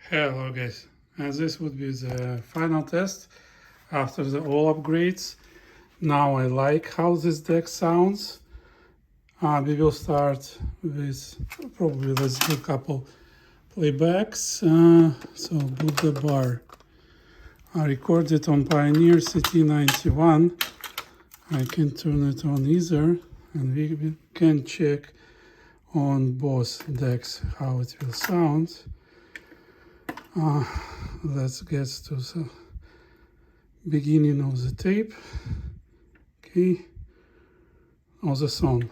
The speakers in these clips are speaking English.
Hello guys, and this would be the final test after all upgrades. Now I like how this deck sounds. We will start with probably let's do a couple playbacks. So boot the bar. I recorded on Pioneer CT91. I can turn it on either, and we can check on both decks how it will sound. Let's get to the beginning of the tape, okay, of the song,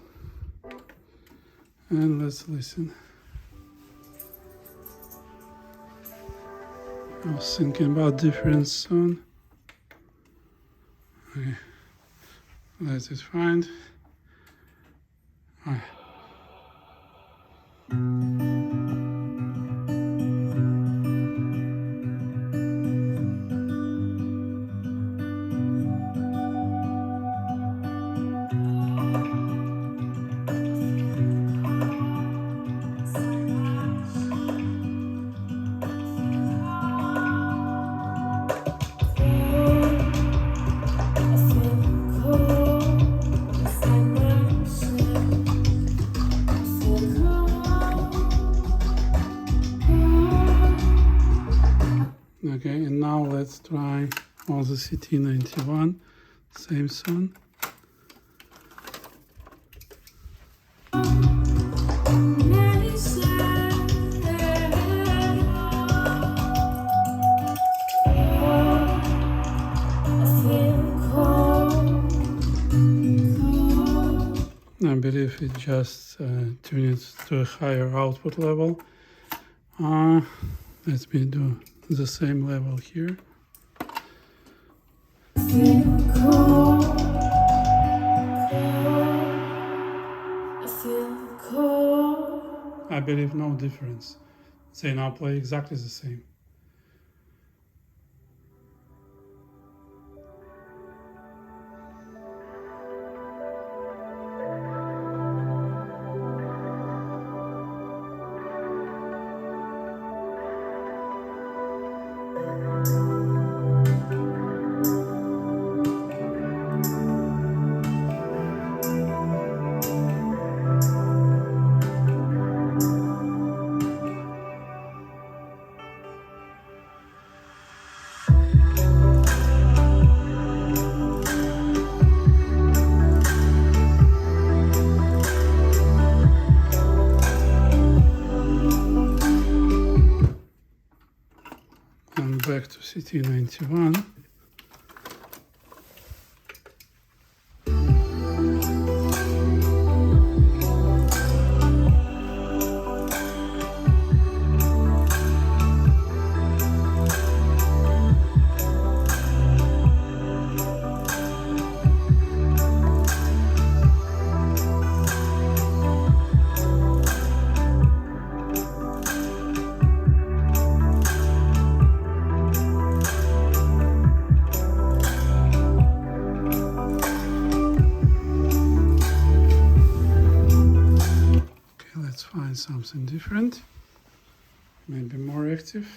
and let's listen. I was thinking about different song. Okay. Let it find. Okay, and now let's try on the CT91, same song. I believe it just tuned it to a higher output level. Let me do the same level here. I believe no difference. They now play exactly the same. And back to CT91. Let's find something different, maybe more active.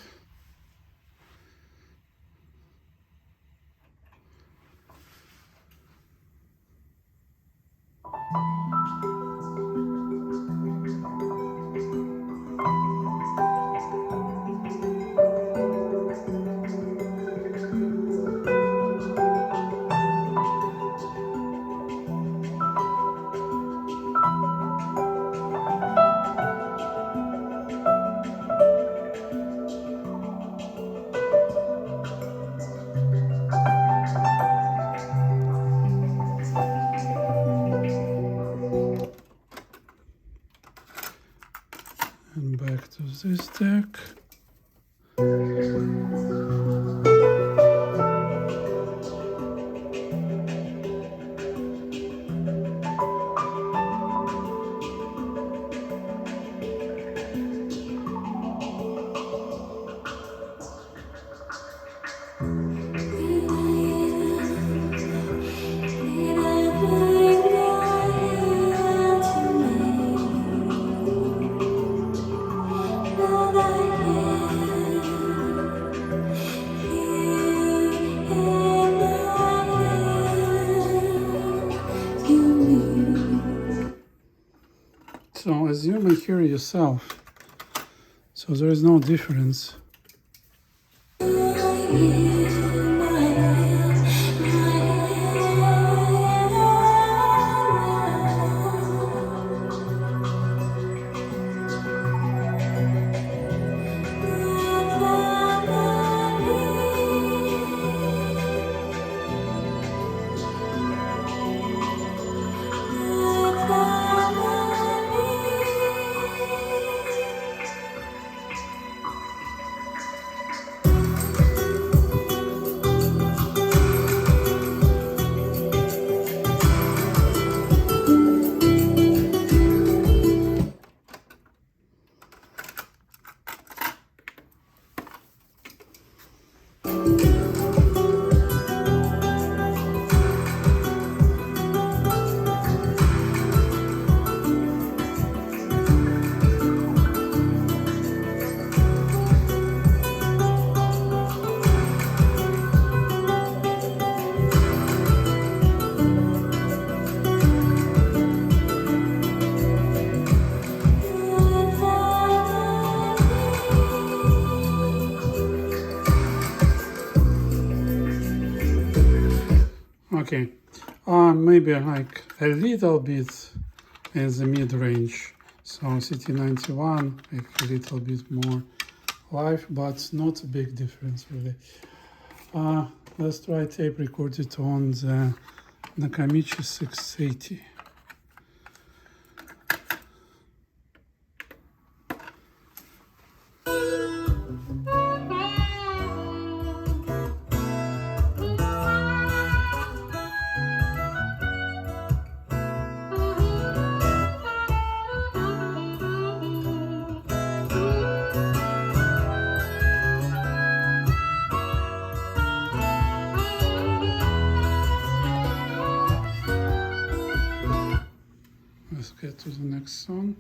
And back to this deck. So as you may hear yourself, so there is no difference. Okay, maybe like a little bit in the mid-range. So CT91, like a little bit more live, but not a big difference really. Let's try tape recorded on the Nakamichi 680. Let's get to the next song.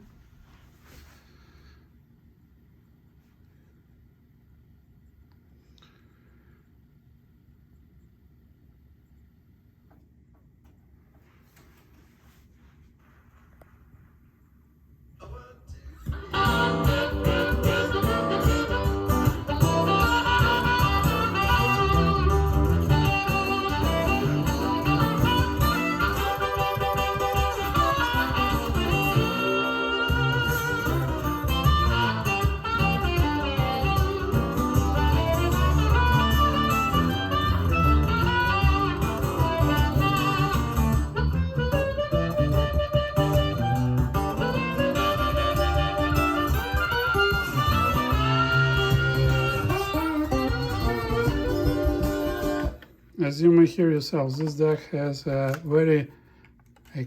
As you may hear yourselves, this deck has a very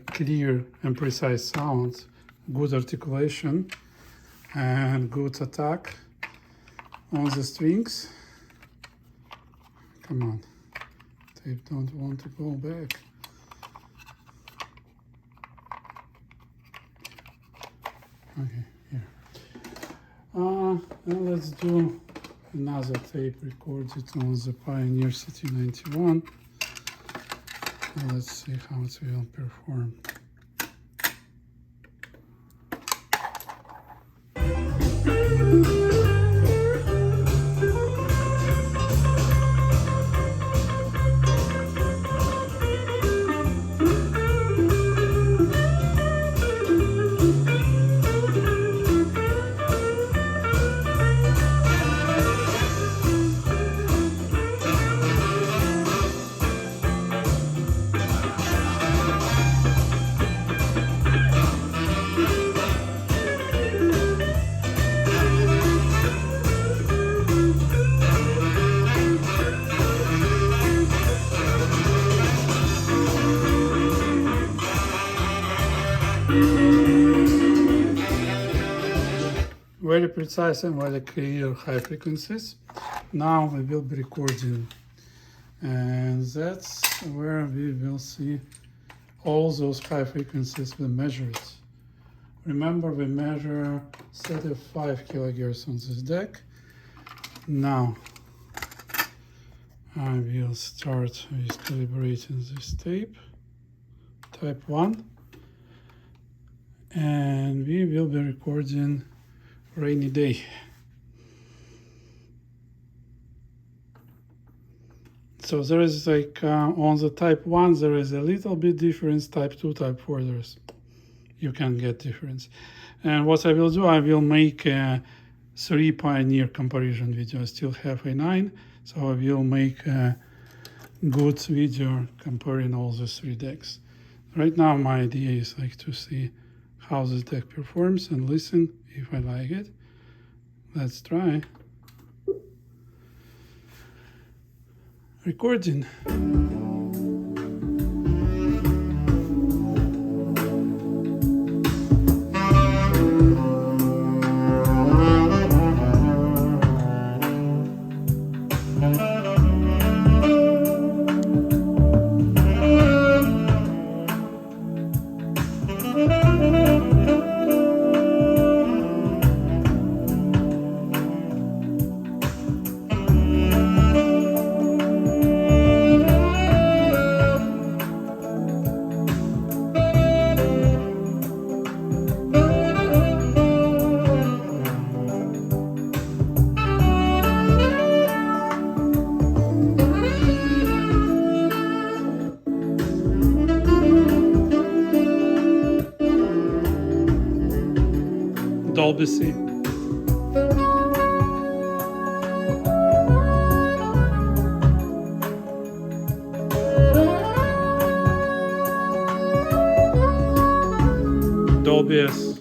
clear and precise sound, good articulation, and good attack on the strings. Come on, tape don't want to go back. Okay, here. Now let's do another tape recorded on the Pioneer CT91. Let's see how it will perform. Very precise and very clear high frequencies. Now we will be recording, and that's where we will see all those high frequencies we measured. Remember, we measure 35 kilohertz on this deck. Now I will start with calibrating this tape, type 1, and we will be recording rainy day. So there is like on the type 1 there is a little bit difference, type 2, type 4 there's you can get difference. And what I will do, I will make a 3 Pioneer comparison video. I still have a 9, so I will make a good video comparing all the 3 decks. Right now my idea is like to see how this deck performs and listen if I like it. Let's try. Recording. Dolby C. Dolby S.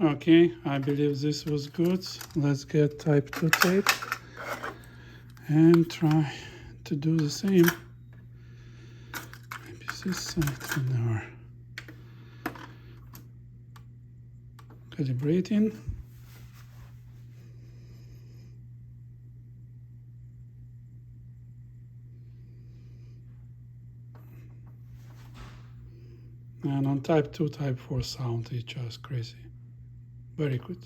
Okay, I believe this was good. Let's get type 2 tape and try to do the same. Maybe this side, no. Calibrating. And on type 2, type 4 sound, it's just crazy. Very good.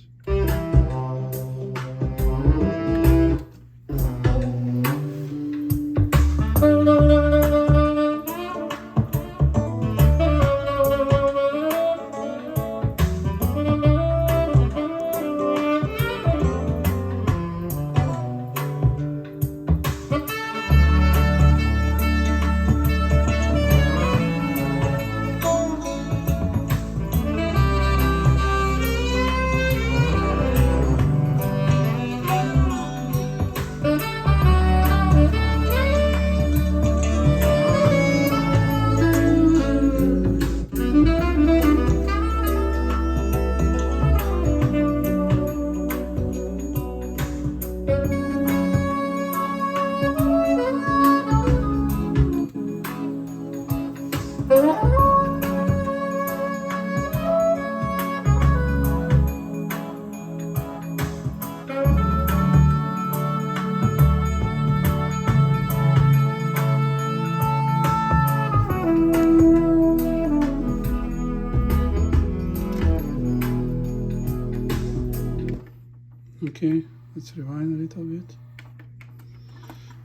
Okay, let's rewind a little bit.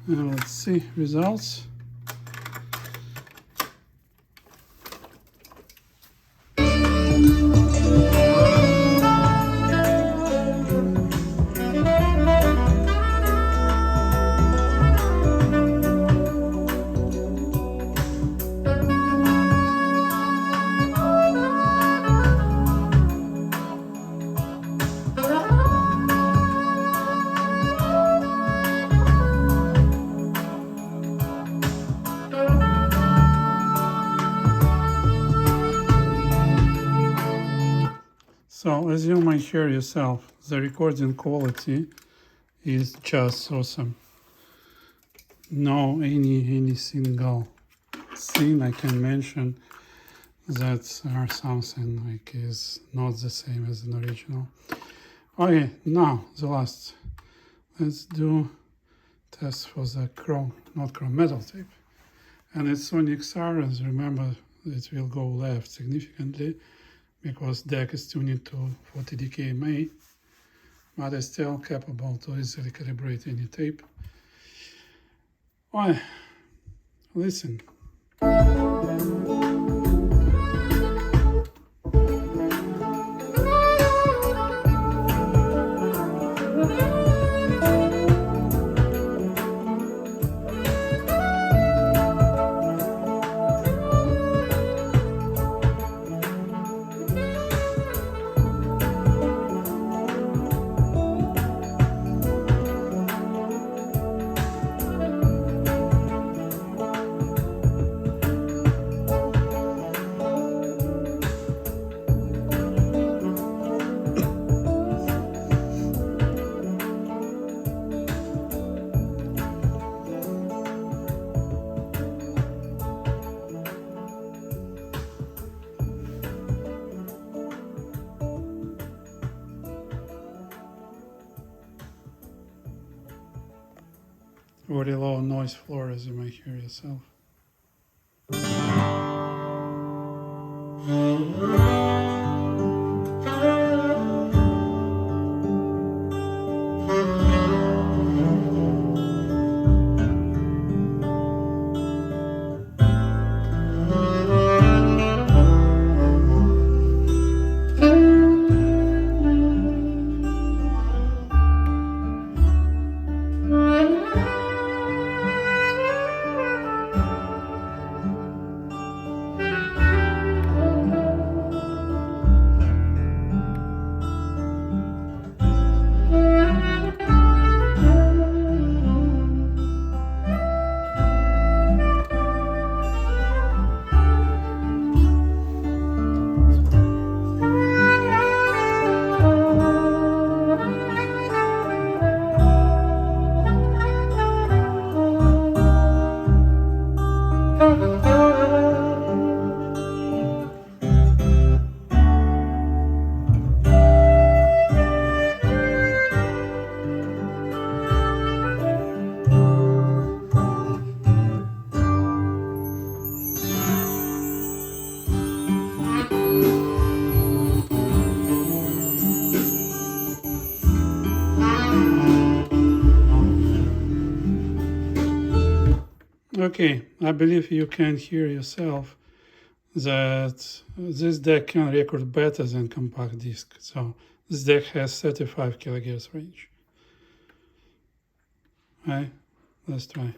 And let's see results. So as you might hear yourself, the recording quality is just awesome. No any single thing I can mention that are something like is not the same as an original. Okay, now the last. Let's do test for the not chrome metal tape. And it's sonic sirens. Remember, it will go left significantly because DEC is tuned to 40 dkma, but it's still capable to easily calibrate any tape. Well, listen. Very low noise floor, as you may hear yourself. Okay, I believe you can hear yourself that this deck can record better than compact disc. So this deck has 35 kilohertz range. Right, let's try.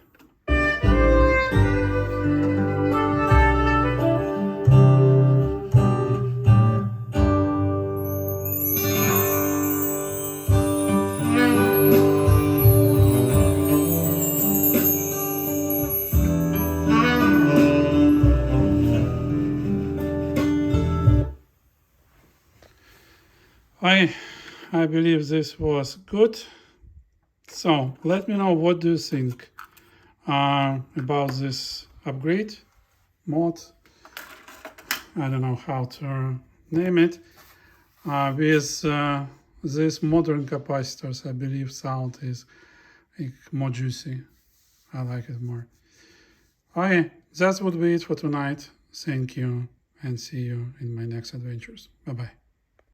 I believe this was good. So let me know what do you think about this upgrade mod. I don't know how to name it. With these modern capacitors, I believe sound is like more juicy. I like it more. Okay, that would be it for tonight. Thank you and see you in my next adventures. Bye-bye.